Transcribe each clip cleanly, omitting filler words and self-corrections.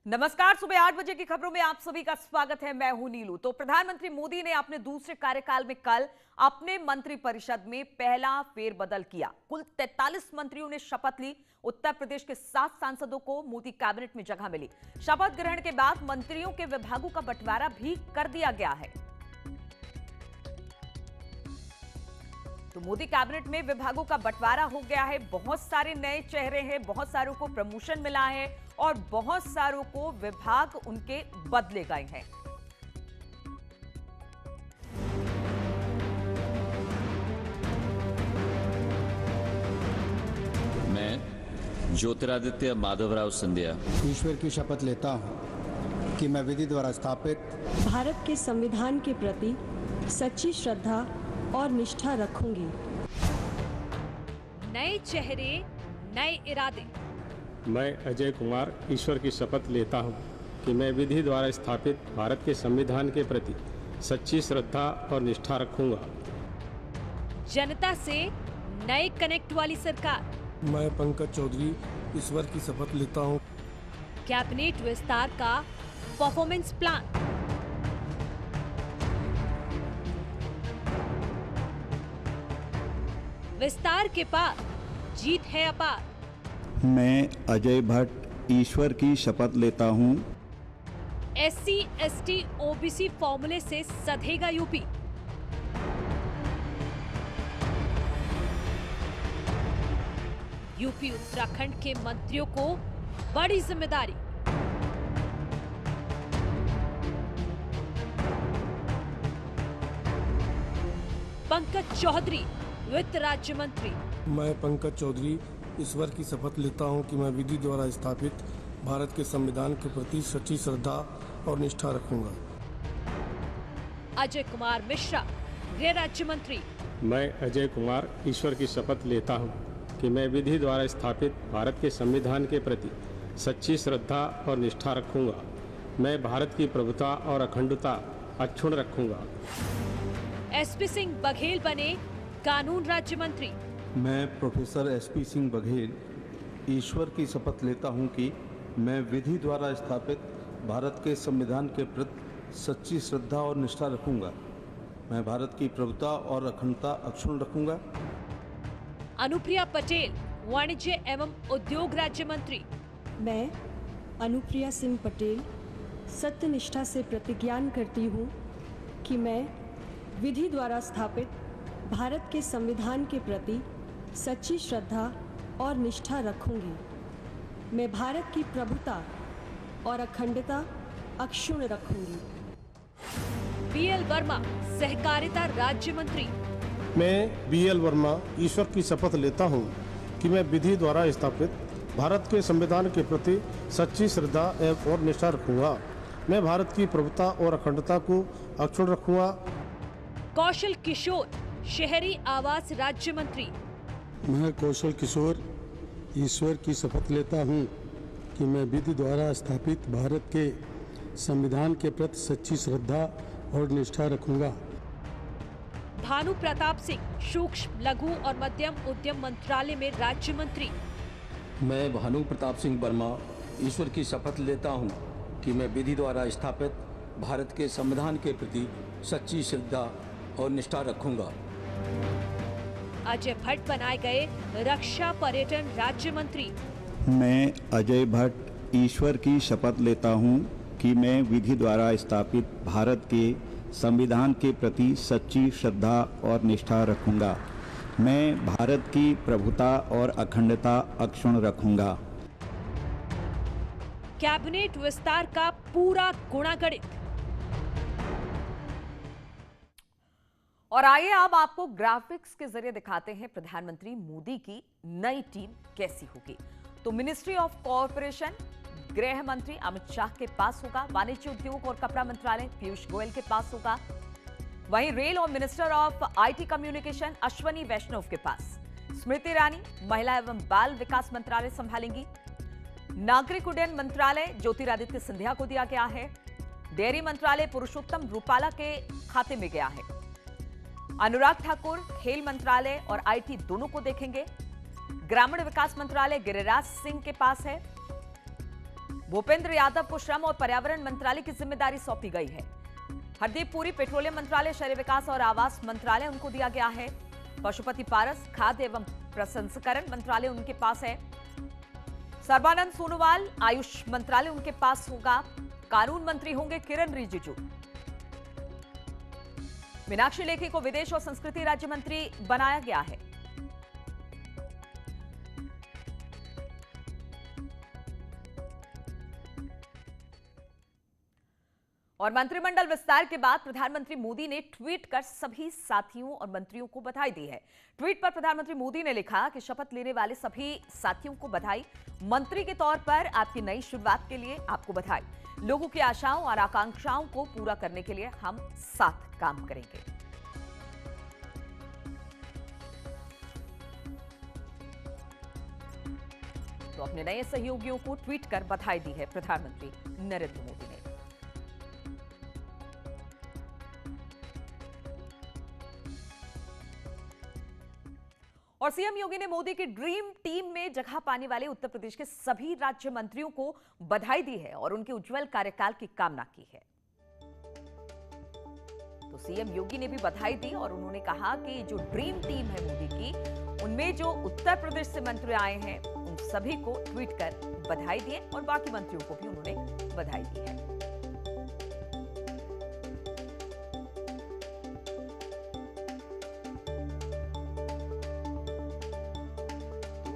नमस्कार। सुबह 8 बजे की खबरों में आप सभी का स्वागत है। मैं हूं नीलू। तो प्रधानमंत्री मोदी ने अपने दूसरे कार्यकाल में कल अपने मंत्रिपरिषद में पहला फेरबदल किया। कुल 43 मंत्रियों ने शपथ ली। उत्तर प्रदेश के 7 सांसदों को मोदी कैबिनेट में जगह मिली। शपथ ग्रहण के बाद मंत्रियों के विभागों का बंटवारा भी कर दिया गया है। तो मोदी कैबिनेट में विभागों का बंटवारा हो गया है। बहुत सारे नए चेहरे हैं, बहुत सारों को प्रमोशन मिला है और बहुत सारों को विभाग उनके बदले गए हैं। मैं ज्योतिरादित्य माधवराव सिंधिया ईश्वर की शपथ लेता हूँ कि मैं विधि द्वारा स्थापित भारत के संविधान के प्रति सच्ची श्रद्धा और निष्ठा रखूंगी। नए चेहरे, नए इरादे। मैं अजय कुमार ईश्वर की शपथ लेता हूं कि मैं विधि द्वारा स्थापित भारत के संविधान के प्रति सच्ची श्रद्धा और निष्ठा रखूंगा। जनता से नए कनेक्ट वाली सरकार। मैं पंकज चौधरी ईश्वर की शपथ लेता हूं। कैबिनेट विस्तार का परफॉर्मेंस प्लान। विस्तार के पार जीत है अपार। मैं अजय भट्ट ईश्वर की शपथ लेता हूं। SC, ST, OBC फॉर्मूले से सधेगा यूपी। यूपी उत्तराखंड के मंत्रियों को बड़ी जिम्मेदारी। पंकज चौधरी वित्त राज्य मंत्री। मैं पंकज चौधरी ईश्वर की शपथ लेता हूं कि मैं विधि द्वारा स्थापित भारत के संविधान के प्रति सच्ची श्रद्धा और निष्ठा रखूंगा। अजय कुमार मिश्रा गृह राज्य मंत्री। मैं अजय कुमार ईश्वर की शपथ लेता हूं कि मैं विधि द्वारा स्थापित भारत के संविधान के प्रति सच्ची श्रद्धा और निष्ठा रखूंगा। मैं भारत की प्रभुता और अखंडता अक्षुण्ण रखूंगा। SP सिंह बघेल बने कानून राज्य मंत्री। मैं प्रोफेसर SP सिंह बघेल ईश्वर की शपथ लेता हूं कि मैं विधि द्वारा स्थापित भारत के संविधान के प्रति सच्ची श्रद्धा और निष्ठा रखूंगा। मैं भारत की प्रभुता और अखंडता अक्षुण्ण रखूंगा। अनुप्रिया पटेल वाणिज्य एवं उद्योग राज्य मंत्री। मैं अनुप्रिया सिंह पटेल सत्यनिष्ठा से प्रतिज्ञान करती हूँ कि मैं विधि द्वारा स्थापित भारत के संविधान के प्रति सच्ची श्रद्धा और निष्ठा रखूंगी। मैं भारत की प्रभुता और अखंडता अक्षुण्ण रखूंगी। BL वर्मा सहकारिता राज्य मंत्री। मैं BL वर्मा ईश्वर की शपथ लेता हूं कि मैं विधि द्वारा स्थापित भारत के संविधान के प्रति सच्ची श्रद्धा और निष्ठा रखूंगा। मैं भारत की प्रभुता और अखंडता को अक्षुण्ण रखूंगा। कौशल किशोर शहरी आवास राज्य मंत्री। मैं कौशल किशोर ईश्वर की शपथ लेता हूं कि मैं विधि द्वारा स्थापित भारत के संविधान के प्रति सच्ची श्रद्धा और निष्ठा रखूंगा। भानु प्रताप सिंह सूक्ष्म लघु और मध्यम उद्यम मंत्रालय में राज्य मंत्री। मैं भानु प्रताप सिंह वर्मा ईश्वर की शपथ लेता हूं कि मैं विधि द्वारा स्थापित भारत के संविधान के प्रति सच्ची श्रद्धा और निष्ठा रखूंगा। अजय भट्ट बनाए गए रक्षा पर्यटन राज्य मंत्री। मैं अजय भट्ट ईश्वर की शपथ लेता हूं कि मैं विधि द्वारा स्थापित भारत के संविधान के प्रति सच्ची श्रद्धा और निष्ठा रखूंगा। मैं भारत की प्रभुता और अखंडता अक्षुण्ण रखूंगा। कैबिनेट विस्तार का पूरा गुणागणित। और आइए अब आपको ग्राफिक्स के जरिए दिखाते हैं प्रधानमंत्री मोदी की नई टीम कैसी होगी। तो मिनिस्ट्री ऑफ कॉरपोरेशन गृह मंत्री अमित शाह के पास होगा। वाणिज्य उद्योग और कपड़ा मंत्रालय पीयूष गोयल के पास होगा। वहीं रेल और minister of IT communication Ashwini Vaishnaw के पास। स्मृति ईरानी महिला एवं बाल विकास मंत्रालय संभालेंगी। नागरिक उड्डयन मंत्रालय ज्योतिरादित्य सिंधिया को दिया गया है। डेयरी मंत्रालय पुरुषोत्तम रूपाला के खाते में गया है। अनुराग ठाकुर खेल मंत्रालय और IT दोनों को देखेंगे। ग्रामीण विकास मंत्रालय गिरिराज सिंह के पास है। भूपेंद्र यादव को श्रम और पर्यावरण मंत्रालय की जिम्मेदारी सौंपी गई है। हरदीप पुरी पेट्रोलियम मंत्रालय, शहरी विकास और आवास मंत्रालय उनको दिया गया है। पशुपति पारस खाद्य एवं प्रसंस्करण मंत्रालय उनके पास है। सर्बानंद सोनोवाल आयुष मंत्रालय उनके पास होगा। कानून मंत्री होंगे किरण रिजिजू। मीनाक्षी लेखी को विदेश और संस्कृति राज्य मंत्री बनाया गया है। और मंत्रिमंडल विस्तार के बाद प्रधानमंत्री मोदी ने ट्वीट कर सभी साथियों और मंत्रियों को बधाई दी है। ट्वीट पर प्रधानमंत्री मोदी ने लिखा कि शपथ लेने वाले सभी साथियों को बधाई। मंत्री के तौर पर आपकी नई शुरुआत के लिए आपको बधाई। लोगों की आशाओं और आकांक्षाओं को पूरा करने के लिए हम साथ काम करेंगे। तो अपने नए सहयोगियों को ट्वीट कर बधाई दी है प्रधानमंत्री नरेंद्र मोदी ने। और सीएम योगी ने मोदी की ड्रीम टीम में जगह पाने वाले उत्तर प्रदेश के सभी राज्य मंत्रियों को बधाई दी है और उनके उज्जवल कार्यकाल की कामना की है। तो सीएम योगी ने भी बधाई दी और उन्होंने कहा कि जो ड्रीम टीम है मोदी की, उनमें जो उत्तर प्रदेश से मंत्री आए हैं उन सभी को ट्वीट कर बधाई दी और बाकी मंत्रियों को भी उन्होंने बधाई दी है।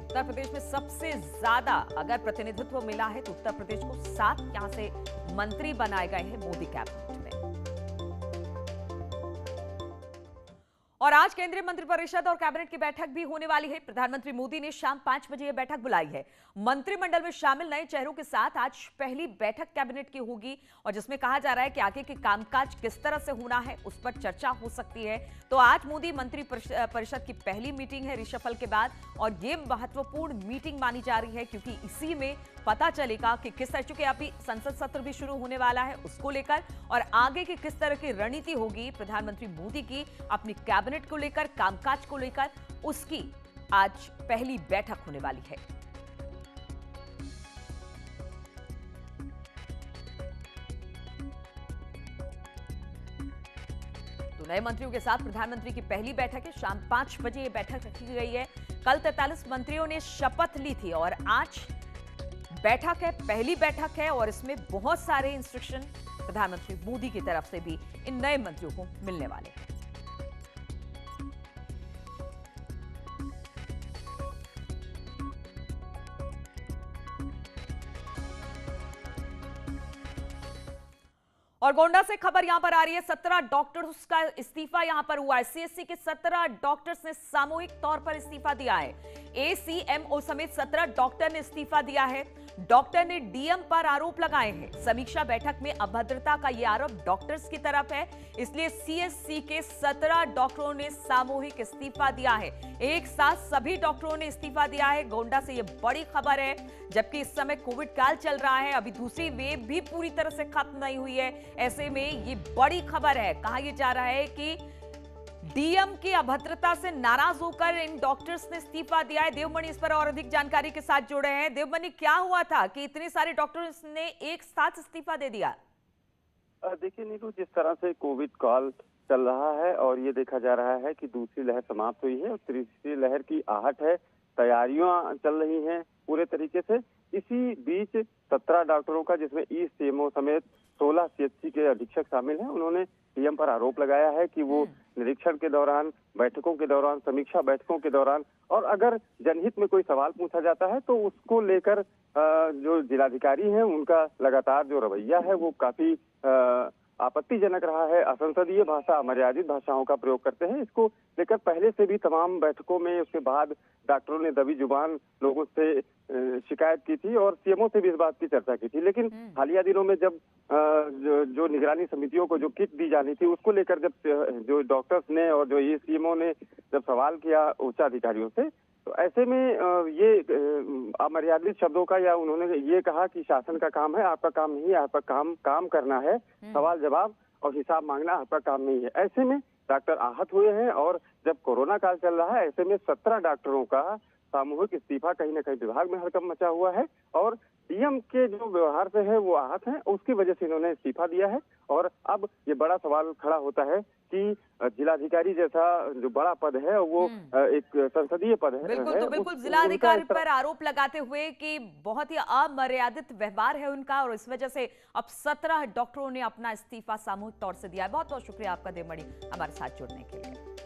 उत्तर प्रदेश में सबसे ज्यादा अगर प्रतिनिधित्व मिला है तो उत्तर प्रदेश को 7 यहां से मंत्री बनाए गए हैं मोदी कैबिनेट में। और आज केंद्रीय मंत्रिपरिषद और कैबिनेट की बैठक भी होने वाली है। प्रधानमंत्री मोदी ने शाम 5 बजे यह बैठक बुलाई है। मंत्रिमंडल में शामिल नए चेहरों के साथ आज पहली बैठक कैबिनेट की होगी और जिसमें कहा जा रहा है कि आगे के कामकाज किस तरह से होना है उस पर चर्चा हो सकती है। तो आज मोदी मंत्री परिषद की पहली मीटिंग है रिशफल के बाद और ये महत्वपूर्ण मीटिंग मानी जा रही है क्योंकि इसी में पता चलेगा कि किस तरह, चूंकि अभी संसद सत्र भी शुरू होने वाला है उसको लेकर और आगे की किस तरह की रणनीति होगी प्रधानमंत्री मोदी की अपनी कैबिनेट को लेकर, कामकाज को लेकर, उसकी आज पहली बैठक होने वाली है। तो नए मंत्रियों के साथ प्रधानमंत्री की पहली बैठक है। शाम 5 बजे यह बैठक रखी गई है। कल 43 मंत्रियों ने शपथ ली थी और आज बैठक है, पहली बैठक है और इसमें बहुत सारे इंस्ट्रक्शन प्रधानमंत्री मोदी की तरफ से भी इन नए मंत्रियों को मिलने वाले हैं। और गोंडा से खबर यहां पर आ रही है। 17 डॉक्टर्स का इस्तीफा यहां पर हुआ है। सीएससी के 17 डॉक्टर्स ने सामूहिक तौर पर इस्तीफा दिया है। एसीएमओ समेत 17 डॉक्टर ने इस्तीफा दिया है। डॉक्टर ने डीएम पर आरोप लगाए हैं। समीक्षा बैठक में अभद्रता का यह आरोप डॉक्टर्स की तरफ है, इसलिए सीएससी के 17 डॉक्टरों ने सामूहिक इस्तीफा दिया है। एक साथ सभी डॉक्टरों ने इस्तीफा दिया है। गोंडा से यह बड़ी खबर है, जबकि इस समय कोविड काल चल रहा है, अभी दूसरी वेव भी पूरी तरह से खत्म नहीं हुई है। ऐसे में ये बड़ी खबर है। कहा यह जा रहा है कि डीएम की अभद्रता से नाराज होकर इन डॉक्टर्स ने इस्तीफा दिया है। देवमणि इस पर और अधिक जानकारी के साथ जुड़े हैं। देवमणि, क्या हुआ था कि इतने सारे डॉक्टर्स ने एक साथ इस्तीफा दे दिया? देखिए नीतू, जिस तरह से कोविड काल चल रहा है और ये देखा जा रहा है कि दूसरी लहर समाप्त हुई है और तीसरी लहर की आहट है, तैयारियां चल रही हैं पूरे तरीके से। इसी बीच 17 डॉक्टरों का, जिसमें ईसीएमओ समेत 16 सीएचसी के अधीक्षक शामिल हैं, उन्होंने डीएम पर आरोप लगाया है कि वो निरीक्षण के दौरान, बैठकों के दौरान, समीक्षा बैठकों के दौरान और अगर जनहित में कोई सवाल पूछा जाता है तो उसको लेकर जो जिलाधिकारी हैं उनका लगातार जो रवैया है वो काफी आपत्तिजनक रहा है। असंसदीय भाषा, अमर्यादित भाषाओं का प्रयोग करते हैं। इसको लेकर पहले से भी तमाम बैठकों में, उसके बाद डॉक्टरों ने दबी जुबान लोगों से शिकायत की थी और सीएमओ से भी इस बात की चर्चा की थी। लेकिन हालिया दिनों में जब जो निगरानी समितियों को जो किट दी जानी थी उसको लेकर जब जो डॉक्टर्स ने और जो सीएमओ ने जब सवाल किया उच्च अधिकारियों से, तो ऐसे में ये अमर्यादित शब्दों का, या उन्होंने ये कहा कि शासन का काम है, आपका काम नहीं है, आपका काम करना है, सवाल जवाब और हिसाब मांगना आपका काम नहीं है। ऐसे में डॉक्टर आहत हुए हैं और जब कोरोना काल चल रहा है, ऐसे में 17 डॉक्टरों का सामूहिक इस्तीफा, कहीं ना कहीं विभाग में हड़कंप मचा हुआ है और सीएम के जो व्यवहार से है वो आहत हैं, उसकी वजह से इन्होंने इस्तीफा दिया है। और अब ये बड़ा सवाल खड़ा होता है कि जिलाधिकारी जैसा जो बड़ा पद है वो एक संसदीय पद है। बिल्कुल, तो बिल्कुल जिलाधिकारी पर आरोप लगाते हुए कि बहुत ही अमर्यादित व्यवहार है उनका, और इस वजह से अब 17 डॉक्टरों ने अपना इस्तीफा सामूहिक तौर से दिया है। बहुत बहुत शुक्रिया आपका देवमणि हमारे साथ जुड़ने के लिए।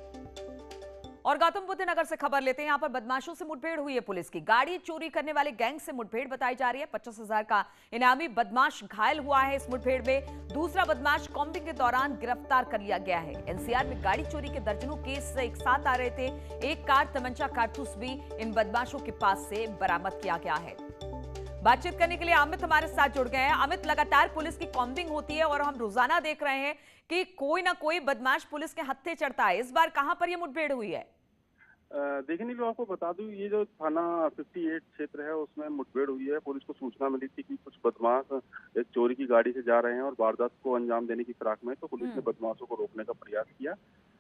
और गौतम बुद्ध नगर से खबर लेते हैं। यहां पर बदमाशों से मुठभेड़ हुई है। पुलिस की गाड़ी चोरी करने वाले गैंग से मुठभेड़ बताई जा रही है। 50,000 का इनामी बदमाश घायल हुआ है इस मुठभेड़ में। दूसरा बदमाश कॉम्बिंग के दौरान गिरफ्तार कर लिया गया है। एनसीआर में गाड़ी चोरी के दर्जनों केस एक साथ आ रहे थे। एक कार, तमंचा, कारतूस भी इन बदमाशों के पास से बरामद किया गया है। बातचीत करने के लिए अमित हमारे साथ जुड़ गए हैं। अमित, लगातार पुलिस की कॉम्बिंग होती है और हम रोजाना देख रहे हैं कि कोई ना कोई बदमाश पुलिस के हत्थे चढ़ता है। इस बार कहां पर यह मुठभेड़ हुई है? देखिए नीलू, आपको बता दूं, ये जो थाना 58 क्षेत्र है उसमें मुठभेड़ हुई है। पुलिस को सूचना मिली थी कि कुछ बदमाश एक चोरी की गाड़ी से जा रहे हैं और वारदात को अंजाम देने की फिराक में, तो पुलिस ने बदमाशों को रोकने का प्रयास किया।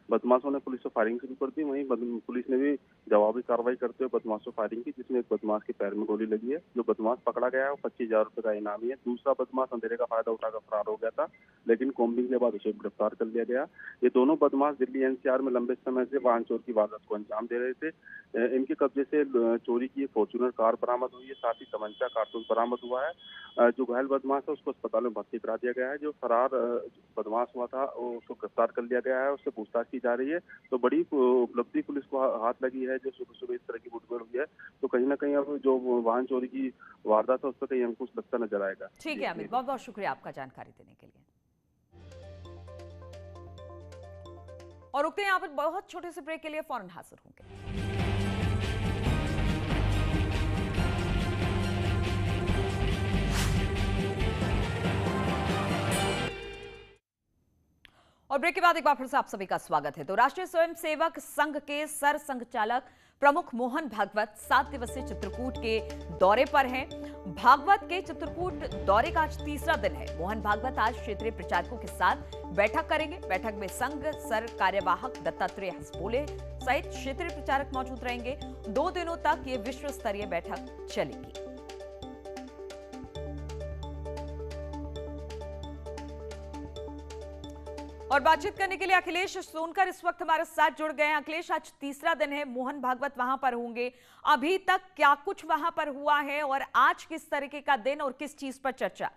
बदमाशों ने पुलिस से फायरिंग शुरू कर दी। वहीं पुलिस ने भी जवाबी कार्रवाई करते हुए बदमाशों पर फायरिंग की, जिसमें एक बदमाश के पैर में गोली लगी है। जो बदमाश पकड़ा गया है वो 25,000 रुपए का इनामी है। दूसरा बदमाश अंधेरे का फायदा उठाकर फरार हो गया था, लेकिन कॉम्बिंग के बाद उसे गिरफ्तार कर लिया गया। ये दोनों बदमाश दिल्ली एनसीआर में लंबे समय से वाहन चोर की वारदात को अंजाम दे रहे थे। इनके कब्जे से चोरी की फॉर्च्यूनर कार बरामद हुई है, साथ ही तमंचा, कारतूस बरामद हुआ है। जो घायल बदमाश है उसको अस्पताल में भर्ती करा दिया गया है। जो फरार बदमाश हुआ था उसको गिरफ्तार कर लिया गया है, उससे पूछताछ की जा रही है। तो बड़ी उपलब्धि पुलिस को हाथ लगी है जो सुबह सुबह इस तरह की मुठभेड़ हुई है। तो कहीं ना कहीं अब जो वाहन चोरी की वारदात है उस पर कहीं अंकुश लगता नजर आएगा। ठीक है अमित, बहुत बहुत शुक्रिया आपका जानकारी देने के लिए। और रुकते हैं यहाँ पर बहुत छोटे से ब्रेक के लिए, फौरन हाजिर होंगे। और ब्रेक के बाद एक बार फिर से आप सभी का स्वागत है। तो राष्ट्रीय स्वयंसेवक संघ के सर संघचालक प्रमुख मोहन भागवत 7 दिवसीय चित्रकूट के दौरे पर हैं। भागवत के चित्रकूट दौरे का आज तीसरा दिन है। मोहन भागवत आज क्षेत्रीय प्रचारकों के साथ बैठक करेंगे। बैठक में संघ सर कार्यवाहक दत्तात्रेय हसबोले सहित क्षेत्रीय प्रचारक मौजूद रहेंगे। 2 दिनों तक ये विश्व स्तरीय बैठक चलेगी। और बातचीत करने के लिए अखिलेश सोनकर इस वक्त हमारे साथ जुड़ गए हैं। अखिलेश, आज तीसरा दिन है, मोहन भागवत वहां पर होंगे। अभी तक क्या कुछ वहां पर हुआ है और आज किस तरीके का दिन और किस चीज पर चर्चा?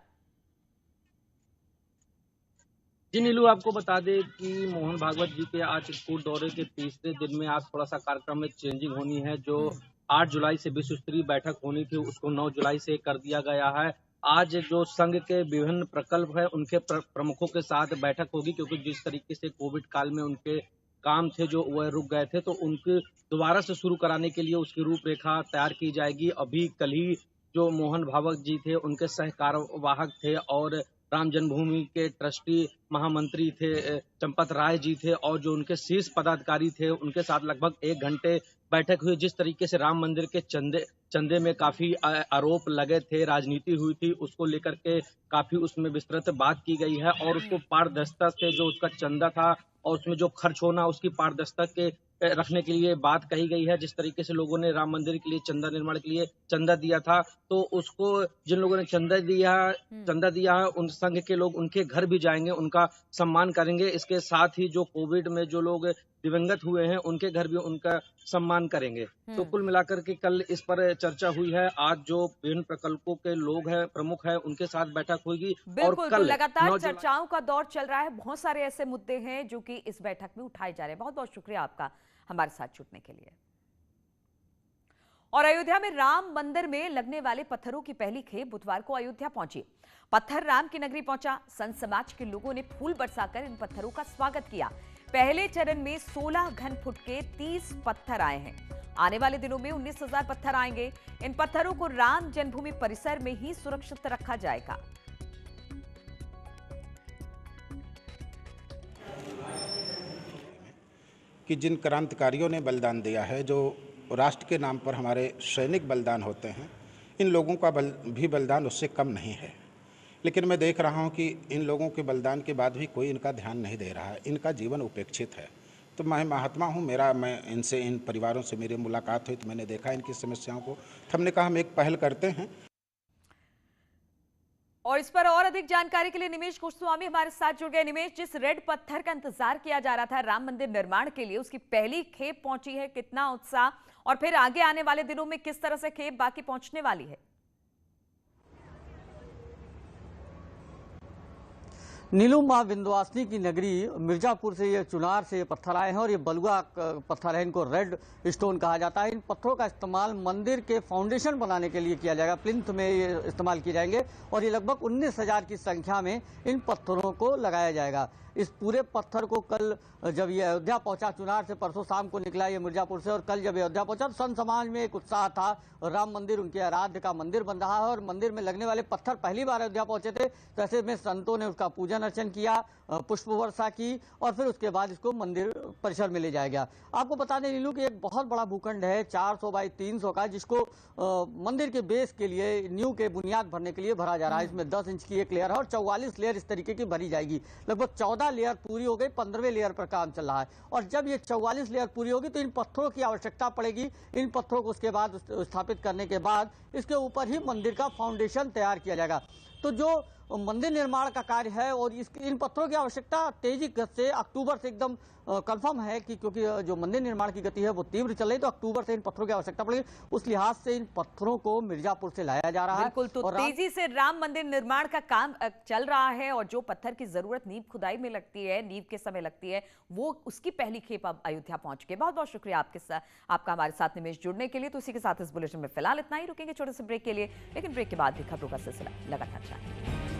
जी नीलू, आपको बता दें कि मोहन भागवत जी के आज चित्रकूट दौरे के तीसरे दिन में आज थोड़ा सा कार्यक्रम में चेंजिंग होनी है। जो 8 जुलाई से विश्व स्तरीय बैठक होनी थी उसको 9 जुलाई से कर दिया गया है। आज जो संघ के विभिन्न प्रकल्प है उनके प्रमुखों के साथ बैठक होगी, क्योंकि जिस तरीके से कोविड काल में उनके काम थे जो वह रुक गए थे, तो उनके दोबारा से शुरू कराने के लिए उसकी रूपरेखा तैयार की जाएगी। अभी कल ही जो मोहन भागवत जी थे उनके सहकार्यवाहक थे और राम जन्मभूमि के ट्रस्टी महामंत्री थे चंपत राय जी थे, और जो उनके शीर्ष पदाधिकारी थे उनके साथ लगभग 1 घंटे बैठक हुई। जिस तरीके से राम मंदिर के चंदे में काफी आरोप लगे थे, राजनीति हुई थी, उसको लेकर के काफी उसमें विस्तृत बात की गई है। और उसको पारदर्शिता से जो उसका चंदा था और उसमें जो खर्च होना उसकी पारदर्शिता के रखने के लिए बात कही गई है। जिस तरीके से लोगों ने राम मंदिर के लिए चंदा निर्माण के लिए चंदा दिया था, तो उसको जिन लोगों ने चंदा दिया है उन संघ के लोग उनके घर भी जाएंगे, उनका सम्मान करेंगे। इसके साथ ही जो कोविड में जो लोग दिवंगत हुए हैं उनके घर भी उनका सम्मान करेंगे। तो कुल मिलाकर के कल इस पर चर्चा हुई है। आज जो विभिन्न प्रकल्पों के लोग हैं, प्रमुख हैं, उनके साथ बैठक होगी। और कल तो लगातार चर्चाओं का दौर चल रहा है। बहुत सारे ऐसे मुद्दे हैं जो कि इस बैठक में उठाए जा रहे हैं। बहुत बहुत शुक्रिया आपका हमारे साथ जुड़ने के लिए। और अयोध्या में राम मंदिर में लगने वाले पत्थरों की पहली खेप बुधवार को अयोध्या पहुंची। पत्थर राम की नगरी पहुंचा। संत समाज के लोगों ने फूल बरसाकर इन पत्थरों का स्वागत किया। पहले चरण में 16 घन फुट के 30 पत्थर आए हैं। आने वाले दिनों में 19,000 पत्थर आएंगे। इन पत्थरों को राम जन्मभूमि परिसर में ही सुरक्षित रखा जाएगा। कि जिन क्रांतिकारियों ने बलिदान दिया है, जो राष्ट्र के नाम पर हमारे सैनिक बलिदान होते हैं, इन लोगों का भी बलिदान उससे कम नहीं है। लेकिन मैं देख रहा हूं कि इन लोगों के बलिदान के बाद भी कोई इनका ध्यान नहीं दे रहा है, इनका जीवन उपेक्षित है। तो मैं महात्मा हूं, मैं इनसे, इन परिवारों से मेरी मुलाकात हुई तो मैंने देखा इनकी समस्याओं को। तो हमने कहा हम एक पहल करते हैं। और इस पर और अधिक जानकारी के लिए निमेश गोस्वामी हमारे साथ जुड़ गए। निमेश, जिस रेड पत्थर का इंतजार किया जा रहा था राम मंदिर निर्माण के लिए, उसकी पहली खेप पहुंची है, कितना उत्साह, और फिर आगे आने वाले दिनों में किस तरह से खेप बाकी पहुंचने वाली है? नीलू, मां विंध्यवासिनी की नगरी मिर्जापुर से ये चुनार से ये पत्थर आए हैं और ये बलुआ पत्थर है, इनको रेड स्टोन कहा जाता है। इन पत्थरों का इस्तेमाल मंदिर के फाउंडेशन बनाने के लिए किया जाएगा, प्लिंथ में ये इस्तेमाल किए जाएंगे और ये लगभग 19,000 की संख्या में इन पत्थरों को लगाया जाएगा। इस पूरे पत्थर को कल जब ये अयोध्या पहुंचा, चुनार से परसों शाम को निकला ये मिर्जापुर से, और कल जब अयोध्या पहुंचा तो संत समाज में एक उत्साह था। राम मंदिर उनके आराध्य का मंदिर बन रहा है और मंदिर में लगने वाले पत्थर पहली बार अयोध्या पहुंचे थे, तो ऐसे में संतों ने उसका पूजन अर्चन किया, पुष्प वर्षा की और फिर उसके बाद इसको मंदिर परिसर में ले जाया गया। आपको बता दें नीलू कि एक बहुत बड़ा भूखंड है 400 बाई 300 का, जिसको मंदिर के बेस के लिए नींव के बुनियाद भरने के लिए भरा जा रहा है। इसमें 10 इंच की एक लेयर है और 44 लेयर इस तरीके की भरी जाएगी। लगभग 14 लेयर पूरी हो गई, 15वें लेयर पर काम चल रहा है और जब ये 44 लेयर पूरी होगी तो इन पत्थरों की आवश्यकता पड़ेगी। इन पत्थरों को उसके बाद स्थापित करने के बाद इसके ऊपर ही मंदिर का फाउंडेशन तैयार किया जाएगा। तो जो मंदिर निर्माण का कार्य है और इन पत्थरों की आवश्यकता तेजी से अक्टूबर से एकदम कंफर्म है कि क्योंकि जो मंदिर निर्माण की गति है वो तीव्र चल रही, तो अक्टूबर से इन पत्थरों की आवश्यकता पड़ेगी। उस लिहाज से इन पत्थरों को मिर्जापुर से लाया जा रहा है। बिल्कुल, तो तेजी से राम मंदिर निर्माण का काम चल रहा है और जो पत्थर की जरूरत नींव खुदाई में लगती है, नींव के समय लगती है, वो उसकी पहली खेप अब अयोध्या पहुंच गई। बहुत बहुत शुक्रिया आपका हमारे साथ निमेश जुड़ने के लिए। तो इसी के साथ इस बुलेटिन में फिलहाल इतना ही, रुकेंगे छोटे से ब्रेक के लिए, लेकिन ब्रेक के बाद भी खबरों का सिलसिला लगातार जारी।